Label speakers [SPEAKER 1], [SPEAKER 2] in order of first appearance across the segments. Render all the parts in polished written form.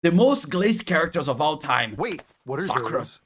[SPEAKER 1] The most glazed characters of all time.
[SPEAKER 2] Wait, what are
[SPEAKER 1] Sakura.
[SPEAKER 2] those?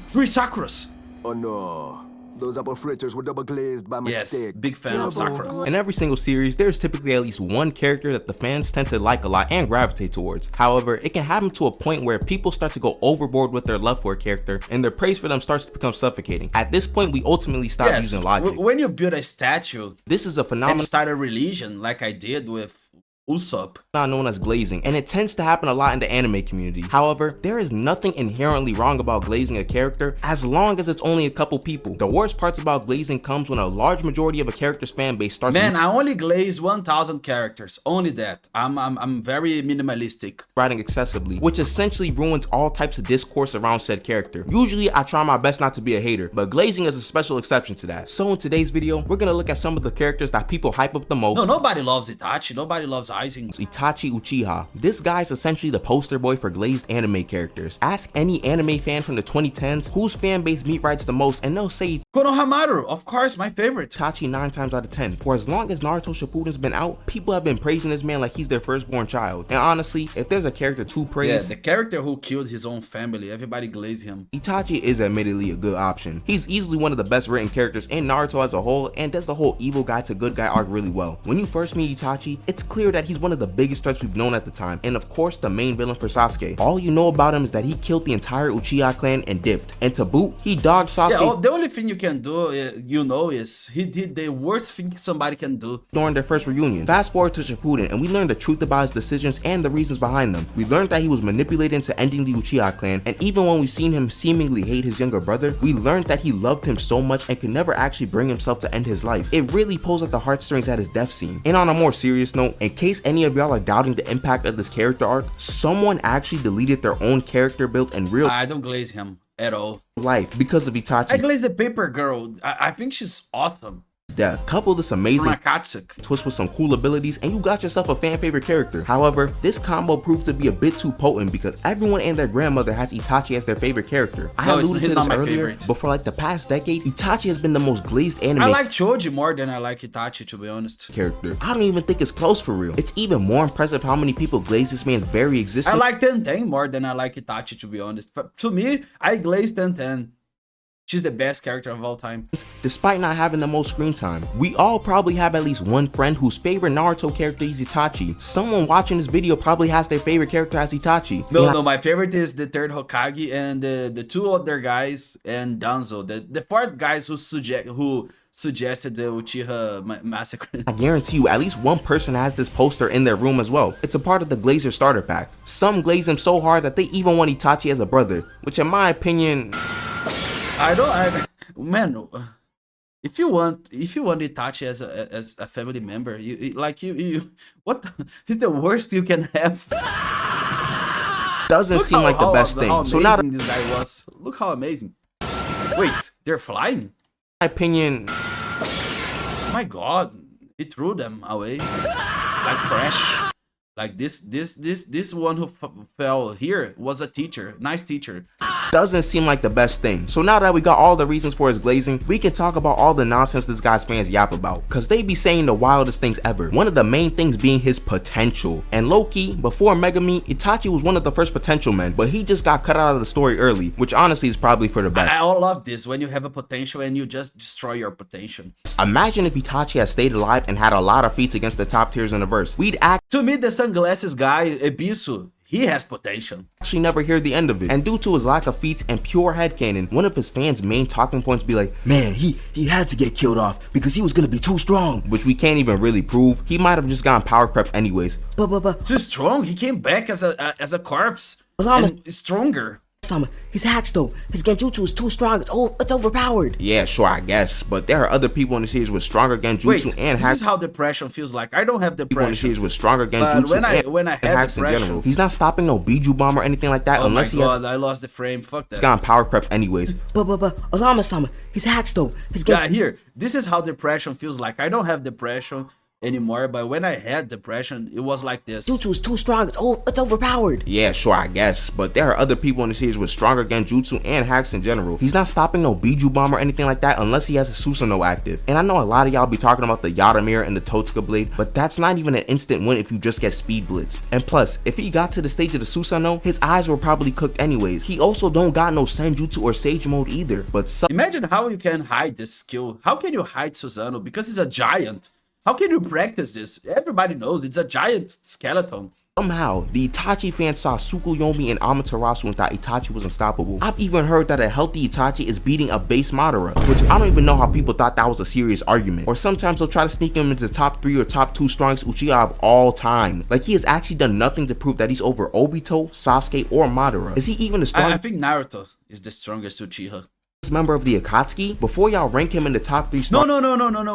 [SPEAKER 1] 3 Sakuras.
[SPEAKER 3] Oh no. Those apple fritters were double glazed by
[SPEAKER 1] Yes,
[SPEAKER 3] mistake.
[SPEAKER 1] big fan of Sakura.
[SPEAKER 4] In every single series, there's typically at least one character that the fans tend to like a lot and gravitate towards. However, it can happen to a point where people start to go overboard with their love for a character, and their praise for them starts to become suffocating. At this point, we ultimately stop using logic.
[SPEAKER 1] When you build a statue
[SPEAKER 4] This is a
[SPEAKER 1] and
[SPEAKER 4] phenomenon
[SPEAKER 1] start a religion like I did with Usopp.
[SPEAKER 4] known as glazing, and it tends to happen a lot in the anime community. However, there is nothing inherently wrong about glazing a character as long as it's only a couple people. The worst parts about glazing comes when a large majority of a character's fan base starts
[SPEAKER 1] I only glaze 1,000 characters, only that. I'm very minimalistic.
[SPEAKER 4] writing excessively, which essentially ruins all types of discourse around said character. Usually, I try my best not to be a hater, but glazing is a special exception to that. So in today's video, we're gonna look at some of the characters that people hype up the most.
[SPEAKER 1] No, nobody loves Itachi. Nobody loves Aizen.
[SPEAKER 4] Itachi Uchiha. This guy's essentially the poster boy for glazed anime characters. Ask any anime fan from the 2010s whose fan base meat writes the most, and they'll say
[SPEAKER 1] Konohamaru, of course, my favorite.
[SPEAKER 4] Itachi 9 times out of 10. For as long as Naruto Shippuden's been out, people have been praising this man like he's their firstborn child. And honestly, if there's a character to praise,
[SPEAKER 1] the character who killed his own family, everybody glazed him.
[SPEAKER 4] Itachi is admittedly a good option. He's easily one of the best written characters in Naruto as a whole, and does the whole evil guy to good guy arc really well. When you first meet Itachi, it's clear that he's one of the biggest threats we've known at the time, and of course the main villain for Sasuke. All you know about him is that he killed the entire Uchiha clan and dipped, and to boot, he dogged Sasuke
[SPEAKER 1] The only thing you can do, is he did the worst thing somebody can do
[SPEAKER 4] during their first reunion. Fast forward to Shippuden, and we learned the truth about his decisions and the reasons behind them. We learned that he was manipulated into ending the Uchiha clan, and even when we seen him seemingly hate his younger brother, we learned that he loved him so much and could never actually bring himself to end his life. It really pulls at the heartstrings at his death scene. And on a more serious note, in case any of y'all are doubting the impact of this character arc, someone actually deleted their own character build in real
[SPEAKER 1] I don't glaze him at all.
[SPEAKER 4] life because of
[SPEAKER 1] I
[SPEAKER 4] Itachi's
[SPEAKER 1] glaze the paper girl. I think she's awesome.
[SPEAKER 4] death. Couple this amazing
[SPEAKER 1] Akatsuki.
[SPEAKER 4] twist with some cool abilities, and you got yourself a fan favorite character. However, this combo proved to be a bit too potent because everyone and their grandmother has Itachi as their favorite character. I alluded to this earlier, but for like the past decade, Itachi has been the most glazed anime
[SPEAKER 1] I like Choji more than I like Itachi, to be honest.
[SPEAKER 4] character. I don't even think it's close for real. It's even more impressive how many people glaze this man's very existence.
[SPEAKER 1] I like Tenten more than I like Itachi, to be honest. But to me, I glaze Tenten. She's the best character of all time.
[SPEAKER 4] Despite not having the most screen time. We all probably have at least one friend whose favorite Naruto character is Itachi. Someone watching this video probably has their favorite character as Itachi.
[SPEAKER 1] No, my favorite is the third Hokage and the two other guys and Danzo. The fourth guys who suggested the Uchiha massacre.
[SPEAKER 4] I guarantee you at least one person has this poster in their room as well. It's a part of the Glazer starter pack. Some glaze him so hard that they even want Itachi as a brother, which in my opinion,
[SPEAKER 1] Man, if you want Itachi as a family member, what he's the worst you can have.
[SPEAKER 4] doesn't seem like the best thing. So now
[SPEAKER 1] this guy was. Look how amazing. Wait, they're flying?
[SPEAKER 4] my opinion,
[SPEAKER 1] My God, he threw them away like Crash. Like this one who fell here was a teacher, nice teacher.
[SPEAKER 4] doesn't seem like the best thing. So now that we got all the reasons for his glazing, we can talk about all the nonsense this guy's fans yap about, cause they be saying the wildest things ever. One of the main things being his potential. And low-key, before Megami, Itachi was one of the first potential men, but he just got cut out of the story early, which honestly is probably for the best.
[SPEAKER 1] I love this, when you have a potential and you just destroy your potential.
[SPEAKER 4] Imagine if Itachi had stayed alive and had a lot of feats against the top tiers in the verse. We'd
[SPEAKER 1] To me, the sunglasses guy, Ebisu, he has potential.
[SPEAKER 4] actually never hear the end of it. And due to his lack of feats and pure headcanon, one of his fans' main talking points be like, man, he had to get killed off because he was gonna be too strong, which we can't even really prove. He might have just gotten power crept anyways. But
[SPEAKER 1] Too strong, he came back as a corpse.
[SPEAKER 4] Olama-
[SPEAKER 1] And stronger.
[SPEAKER 5] His hacks though, his genjutsu is too strong, it's overpowered.
[SPEAKER 4] Yeah, sure, I guess, but there are other people in the series with stronger genjutsu
[SPEAKER 1] Wait,
[SPEAKER 4] and
[SPEAKER 1] this
[SPEAKER 4] hacks.
[SPEAKER 1] is how depression feels like. I don't have
[SPEAKER 4] People in the
[SPEAKER 1] depression.
[SPEAKER 4] series with stronger
[SPEAKER 1] But
[SPEAKER 4] genjutsu
[SPEAKER 1] when I
[SPEAKER 4] and
[SPEAKER 1] had
[SPEAKER 4] hacks in
[SPEAKER 1] depression,
[SPEAKER 4] general. He's not stopping no Biju bomb or anything like that
[SPEAKER 1] oh my
[SPEAKER 4] unless he
[SPEAKER 1] God,
[SPEAKER 4] has
[SPEAKER 1] I lost the frame. Fuck that.
[SPEAKER 4] gotten power crept anyways.
[SPEAKER 5] But Olama-sama, his hacks though, his
[SPEAKER 1] Yeah, here. This is how depression feels like. I don't have depression, anymore, but when I had depression, it was like this.
[SPEAKER 5] Jutsu's too strong. It's overpowered.
[SPEAKER 4] Yeah, sure, I guess, but there are other people in the series with stronger genjutsu and hacks in general. He's not stopping no Biju bomb or anything like that unless he has a Susanoo active. And I know a lot of y'all be talking about the Yaramir and the Totsuka blade, but that's not even an instant win if you just get speed blitz. And plus, if he got to the stage of the Susanoo, his eyes were probably cooked anyways. He also don't got no Senjutsu or Sage mode either, but
[SPEAKER 1] Imagine how you can hide this skill. How can you hide Susanoo? Because he's a giant. How can you practice this? Everybody knows it's a giant skeleton.
[SPEAKER 4] somehow, the Itachi fans saw Tsukuyomi and Amaterasu and thought Itachi was unstoppable. I've even heard that a healthy Itachi is beating a base Madara, which I don't even know how people thought that was a serious argument. Or sometimes they'll try to sneak him into the top 3 or top 2 strongest Uchiha of all time. Like he has actually done nothing to prove that he's over Obito, Sasuke, or Madara. Is he even the strongest?
[SPEAKER 1] I think Naruto is the strongest Uchiha.
[SPEAKER 4] Member of the Akatsuki? Before y'all rank him in the top 3
[SPEAKER 1] No.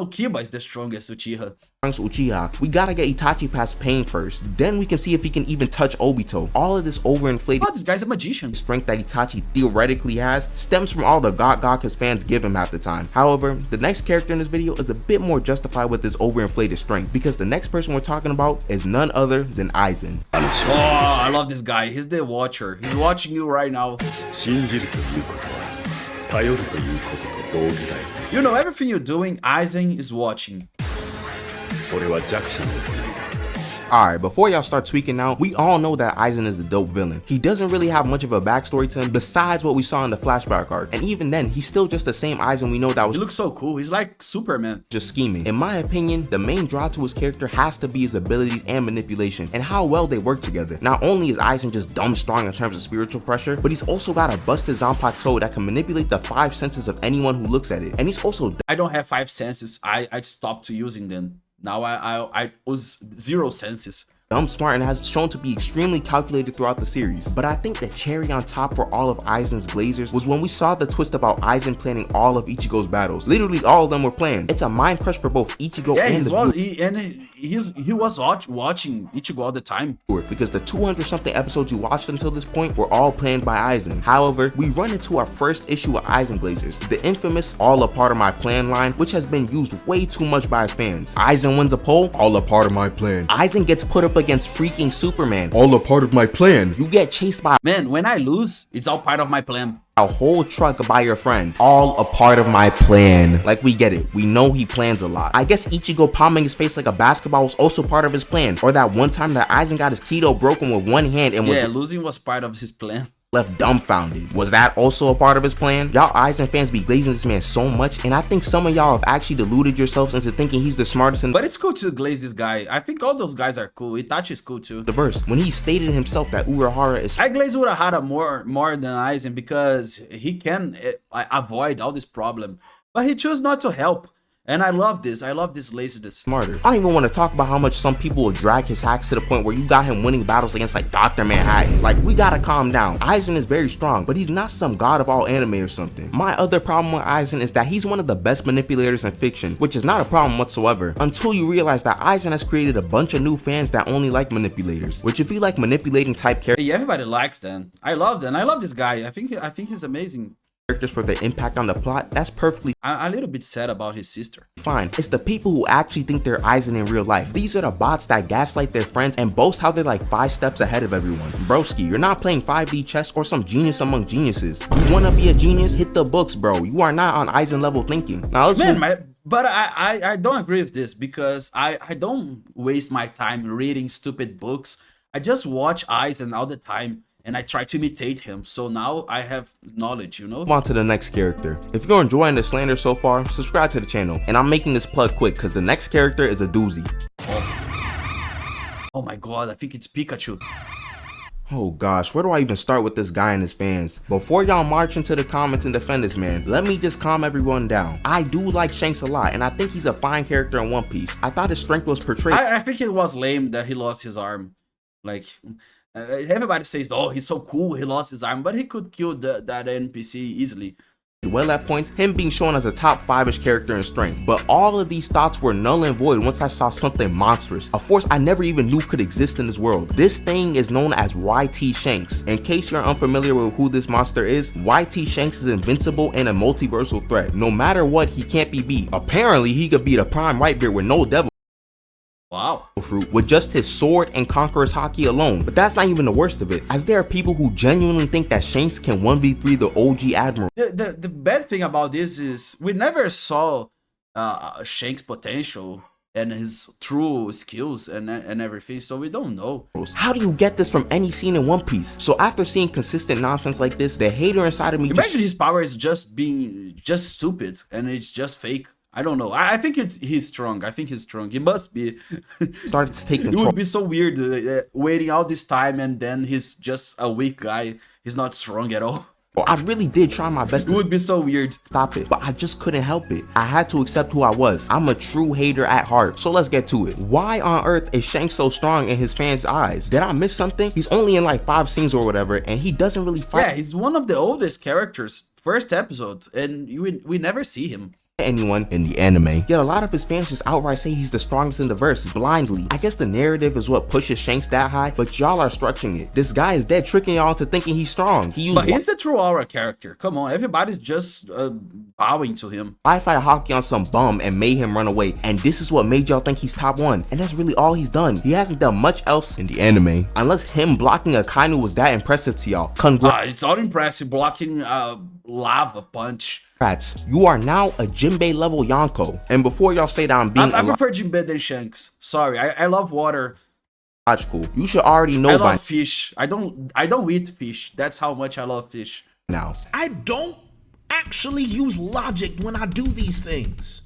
[SPEAKER 1] Kiba is the strongest Uchiha.
[SPEAKER 4] We gotta get Itachi past Pain first. Then we can see if he can even touch Obito. All of this overinflated
[SPEAKER 1] Oh, this guy's a magician.
[SPEAKER 4] strength that Itachi theoretically has stems from all the gawk his fans give him half the time. However, the next character in this video is a bit more justified with this overinflated strength because the next person we're talking about is none other than Aizen.
[SPEAKER 1] Oh, I love this guy. He's the watcher. He's watching you right now. You know, everything you're doing, Aizen is watching.
[SPEAKER 4] Alright, before y'all start tweaking out, we all know that Aizen is a dope villain. He doesn't really have much of a backstory to him besides what we saw in the flashback arc. And even then, he's still just the same Aizen we know that was
[SPEAKER 1] He looks so cool. He's like Superman.
[SPEAKER 4] just scheming. In my opinion, the main draw to his character has to be his abilities and manipulation and how well they work together. Not only is Aizen just dumb strong in terms of spiritual pressure, but he's also got a busted Zanpakuto that can manipulate the 5 senses of anyone who looks at it. And he's also
[SPEAKER 1] I don't have 5 senses. I stopped using them. Now I use 0 senses.
[SPEAKER 4] dumb smart and has shown to be extremely calculated throughout the series. But I think the cherry on top for all of Aizen's Glazers was when we saw the twist about Aizen planning all of Ichigo's battles. Literally all of them were planned. It's a mind crush for both Ichigo
[SPEAKER 1] Yeah,
[SPEAKER 4] and
[SPEAKER 1] he was watching Ichigo all the time.
[SPEAKER 4] because the 200 something episodes you watched until this point were all planned by Aizen. However, we run into our first issue of Aizen Glazers, the infamous all a part of my plan line, which has been used way too much by his fans. Aizen wins a poll, all a part of my plan. Aizen gets put up against freaking Superman, all a part of my plan. You get chased by
[SPEAKER 1] Man, when I lose, it's all part of my plan.
[SPEAKER 4] a whole truck by your friend, all a part of my plan. Like, we get it, we know he plans a lot. I guess Ichigo palming his face like a basketball was also part of his plan, or that one time that Aizen got his keto broken with one hand and was
[SPEAKER 1] Losing was part of his plan.
[SPEAKER 4] left dumbfounded. Was that also a part of his plan? Y'all Aizen fans be glazing this man so much, and I think some of y'all have actually deluded yourselves into thinking he's the smartest and
[SPEAKER 1] But it's cool to glaze this guy. I think all those guys are cool. Itachi is cool too.
[SPEAKER 4] the verse when he stated himself that Urahara is
[SPEAKER 1] I glaze Urahara more than Aizen because he can avoid all this problem. But he chose not to help. And I love this. I love this laziness.
[SPEAKER 4] smarter. I don't even want to talk about how much some people will drag his hacks to the point where you got him winning battles against like Dr. Manhattan. Like, we gotta calm down. Aizen is very strong, but he's not some god of all anime or something. My other problem with Aizen is that he's one of the best manipulators in fiction, which is not a problem whatsoever, until you realize that Aizen has created a bunch of new fans that only like manipulators, which if you like manipulating type characters
[SPEAKER 1] Hey, everybody likes them. I love them. I love this guy. I think he's amazing.
[SPEAKER 4] for the impact on the plot, that's perfectly
[SPEAKER 1] I'm a little bit sad about his sister.
[SPEAKER 4] fine. It's the people who actually think they're Aizen in real life. These are the bots that gaslight their friends and boast how they're like 5 steps ahead of everyone. Broski, you're not playing 5D chess or some genius among geniuses. You wanna be a genius? Hit the books, bro. You are not on Aizen level thinking. Now let's
[SPEAKER 1] But I don't agree with this because I don't waste my time reading stupid books. I just watch Aizen all the time and I try to imitate him. So now I have knowledge, you know?
[SPEAKER 4] move on to the next character. If you're enjoying the slander so far, subscribe to the channel. And I'm making this plug quick because the next character is a doozy.
[SPEAKER 1] Oh my god, I think it's Pikachu.
[SPEAKER 4] Oh gosh, where do I even start with this guy and his fans? Before y'all march into the comments and defend this man, let me just calm everyone down. I do like Shanks a lot, and I think he's a fine character in One Piece. I thought his strength was portrayed.
[SPEAKER 1] I think it was lame that he lost his arm. Like, everybody says, oh, he's so cool, he lost his arm, but he could kill that NPC easily.
[SPEAKER 4] Well at points, him being shown as a top 5-ish character in strength. But all of these thoughts were null and void once I saw something monstrous, a force I never even knew could exist in this world. This thing is known as YT Shanks. In case you're unfamiliar with who this monster is, YT Shanks is invincible and a multiversal threat. No matter what, he can't be beat. Apparently, he could beat a prime Whitebeard with no devil.
[SPEAKER 1] Wow.
[SPEAKER 4] Fruit with just his sword and conqueror's haki alone. But that's not even the worst of it, as there are people who genuinely think that Shanks can 1v3 the OG Admiral.
[SPEAKER 1] The bad thing about this is we never saw Shanks' potential and his true skills and everything, so we don't know.
[SPEAKER 4] How do you get this from any scene in One Piece? So after seeing consistent nonsense like this, the hater inside of me
[SPEAKER 1] imagine his power is just being stupid and it's just fake. I don't know. I think he's strong. I think he's strong. He must be.
[SPEAKER 4] started to take
[SPEAKER 1] It
[SPEAKER 4] control.
[SPEAKER 1] would be so weird waiting all this time and then he's just a weak guy. He's not strong at all.
[SPEAKER 4] Well, I really did try my best
[SPEAKER 1] It
[SPEAKER 4] to
[SPEAKER 1] would be so weird.
[SPEAKER 4] stop it, but I just couldn't help it. I had to accept who I was. I'm a true hater at heart. So let's get to it. Why on earth is Shanks so strong in his fans' eyes? Did I miss something? He's only in like 5 scenes or whatever, and he doesn't really fight
[SPEAKER 1] Yeah, he's one of the oldest characters. First episode, and we never see him.
[SPEAKER 4] anyone in the anime. Yet a lot of his fans just outright say he's the strongest in the verse, blindly. I guess the narrative is what pushes Shanks that high, but y'all are structuring it. This guy is dead tricking y'all into thinking he's strong.
[SPEAKER 1] But he's the true aura character. Come on, everybody's just bowing to him.
[SPEAKER 4] Wi-Fi hockey on some bum and made him run away, and this is what made y'all think he's top 1, and that's really all he's done. He hasn't done much else in the anime, unless him blocking a Kainu was that impressive to y'all.
[SPEAKER 1] It's all impressive, blocking lava punch.
[SPEAKER 4] You are now a Jinbei level Yonko, and before y'all say that I'm being
[SPEAKER 1] I prefer Jinbei than Shanks. Sorry, I love water.
[SPEAKER 4] Logical, you should already know
[SPEAKER 1] I
[SPEAKER 4] by
[SPEAKER 1] love fish. I don't eat fish. That's how much I love fish.
[SPEAKER 4] now.
[SPEAKER 2] I don't actually use logic when I do these things.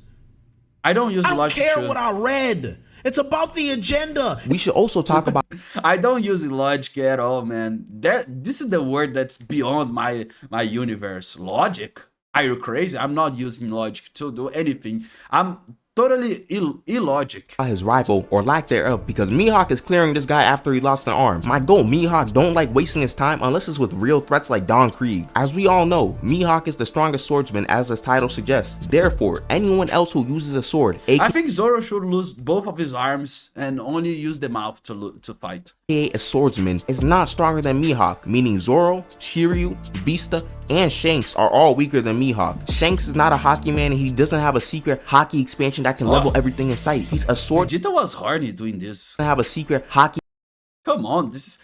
[SPEAKER 1] I don't use
[SPEAKER 2] I don't
[SPEAKER 1] logic.
[SPEAKER 2] care what I read. It's about the agenda.
[SPEAKER 4] We should also talk about
[SPEAKER 1] I don't use logic at all, man. This is the word that's beyond my universe. Logic? Are you crazy? I'm not using logic to do anything. I'm totally illogic.
[SPEAKER 4] his rival or lack thereof, because Mihawk is clearing this guy after he lost an arm. My goal, Mihawk don't like wasting his time unless it's with real threats like Don Krieg. As we all know, Mihawk is the strongest swordsman, as his title suggests. Therefore, anyone else who uses a sword,
[SPEAKER 1] I think Zoro should lose both of his arms and only use the mouth to fight.
[SPEAKER 4] aka a swordsman, is not stronger than Mihawk, meaning Zoro, Shiryu, Vista, and Shanks are all weaker than Mihawk. Shanks is not a hockey man, and he doesn't have a secret hockey expansion that can level everything in sight. He's a sword.
[SPEAKER 1] Vegeta was horny doing this.
[SPEAKER 4] Have a secret hockey
[SPEAKER 1] Come on, this is.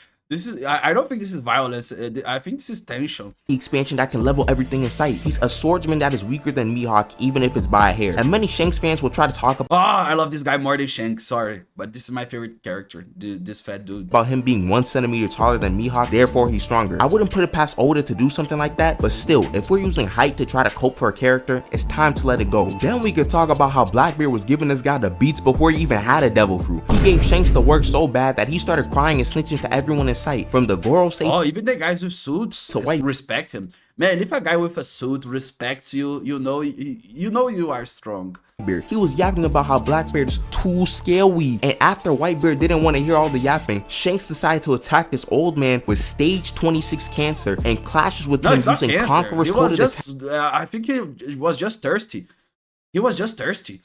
[SPEAKER 1] I don't think this is violence. I think this is tension.
[SPEAKER 4] expansion that can level everything in sight. He's a swordsman that is weaker than Mihawk, even if it's by a hair. And many Shanks fans will try to talk
[SPEAKER 1] I love this guy more than Shanks. Sorry, but this is my favorite character. This fat dude.
[SPEAKER 4] about him being 1 centimeter taller than Mihawk, therefore he's stronger. I wouldn't put it past Oda to do something like that, but still, if we're using height to try to cope for a character, it's time to let it go. Then we could talk about how Blackbeard was giving this guy the beats before he even had a devil fruit. He gave Shanks the work so bad that he started crying and snitching to everyone in sight, from the Goro
[SPEAKER 1] Oh, even the guys with suits respect him. Man, if a guy with a suit respects you, you know you are strong.
[SPEAKER 4] He was yapping about how Blackbeard is too scary, and after Whitebeard didn't want to hear all the yapping, Shanks decided to attack this old man with stage 26 cancer and clashes with him using Conqueror's coded
[SPEAKER 1] I think he was just thirsty. He was just thirsty.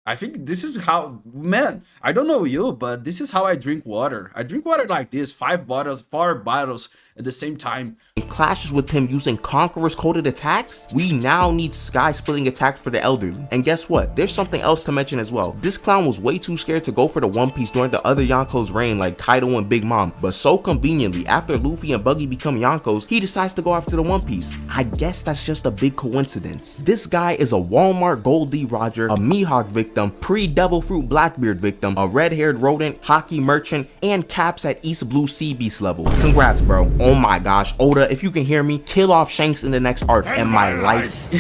[SPEAKER 1] I think this is how, man, I don't know you, but this is how I drink water. I drink water like this, 4 bottles at the same time.
[SPEAKER 4] and clashes with him using Conqueror's coded attacks. We now need sky splitting attacks for the elderly. And guess what? There's something else to mention as well. This clown was way too scared to go for the One Piece during the other Yonko's reign like Kaido and Big Mom, but so conveniently, after Luffy and Buggy become Yonkos, he decides to go after the One Piece. I guess that's just a big coincidence. This guy is a Walmart Goldie Roger, a Mihawk victim, pre-Devil Fruit Blackbeard victim, a red-haired rodent, hockey merchant, and caps at East Blue Sea Beast level. Congrats, bro. Oh my gosh, Oda, if you can hear me, kill off Shanks in the next arc, and my life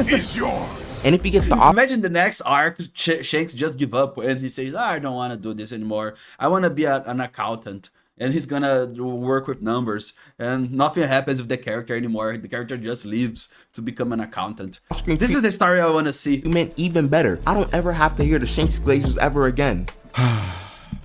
[SPEAKER 3] is yours.
[SPEAKER 4] And if he gets the
[SPEAKER 1] Imagine the next arc, Shanks just give up and he says, I don't want to do this anymore. I want to be an accountant. And he's gonna work with numbers, and nothing happens with the character anymore. The character just leaves to become an accountant. This is the story I want to see.
[SPEAKER 4] meant even better. I don't ever have to hear the Shanks Glazers ever again.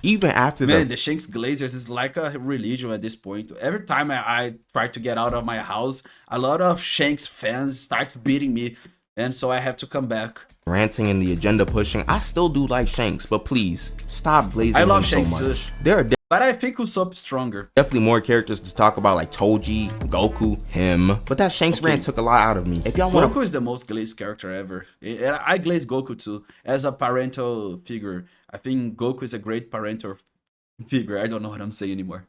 [SPEAKER 4] Even after
[SPEAKER 1] Man, the Shanks Glazers is like a religion at this point. Every time I try to get out of my house, a lot of Shanks fans starts beating me. and so I have to come back.
[SPEAKER 4] ranting and the agenda pushing, I still do like Shanks, but please stop glazing
[SPEAKER 1] I love
[SPEAKER 4] him
[SPEAKER 1] Shanks
[SPEAKER 4] so
[SPEAKER 1] too.
[SPEAKER 4] much. There are
[SPEAKER 1] But I think Usopp is stronger.
[SPEAKER 4] definitely more characters to talk about, like Toji, Goku, him, but that Shanks rant took a lot out of me. If y'all want to,
[SPEAKER 1] Goku is the most glazed character ever. I glaze Goku too as a parental figure. I think Goku is a great parental figure. I don't know what I'm saying anymore.